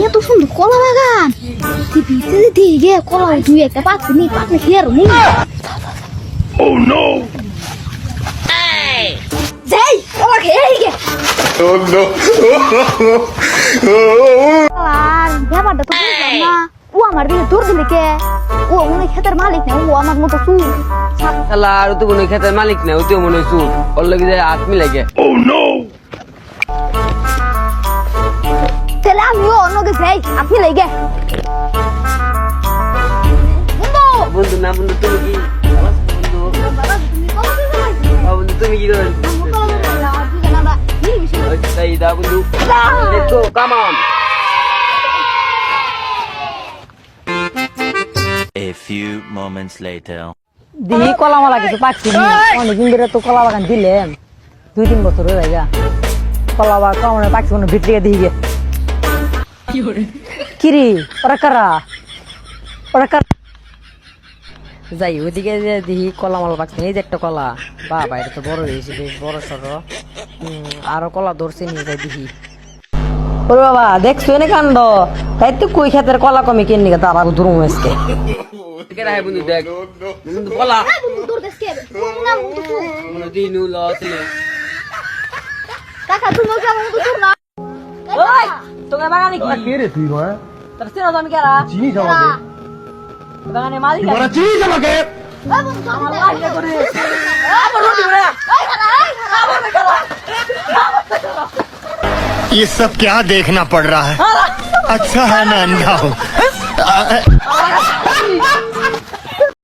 এত সুন্দর কলা বাগান ভিতরে দিকে কলা দুই একটা পাচ্ছি পাচ্ছি খেয়ে নি যাই কলা খেয়ে গে আর ব্যাপারটা তো বুঝলাম না ও আমার দিকে দূর দিলে কে ও মনে ক্ষেতের মালিক না ও আমার মতো চুল শালা আর তো কোনো ক্ষেতের মালিক না ও তো মনে হয় চুর ওর লাগে যায় হাত মিলে গে তাহলে আমিও অন্যকে যাই আপনি লেগে বন্ধু না বন্ধু তুমি কি বন্ধু তুমি কি করেন তাই দা বন্ধু let's go come on A few moments later. দিহি কলা মালা কিছু পাচ্ছি অনেকদিন ধরে তো কলা বাগান দিলেন 2-3 বছর হয়ে যায় কলা বাগান পাচ্ছি কোনো ভিতরে দিহি কিরি ওরা কারা যাই ওইদিকে যে দিহি কলা মালা পাচ্ছি এই যে একটা কলা বাবা এটা তো বড় হয়েছে বেশ বড় সড় আরো কলা ধরছে নিয়ে যাই দিহি ওরে বাবা দেখছো এনে কাণ্ড তাই তো কই ক্ষেতের কলা কমে কিনে গেছে তারা ধরুম আজকে কেন হয় বন্ধু দেখ বন্ধু বলা বন্ধু দূর দেশকে না বন্ধু বন্ধু দিনু লসলে কাকা তুমি ওকে আমার মতো দূর না ওই তোকে বাগানে কি কে রে তুই নয় তোর চেনো তো আমি কেরা চিনিস আমাকে বাগানে মালিক তোরা চিনিস আমাকে আমার লাগে করে আবার রুটি রে ये सब क्या देखना पड़ रहा है अच्छा है मैं अंधा हूँ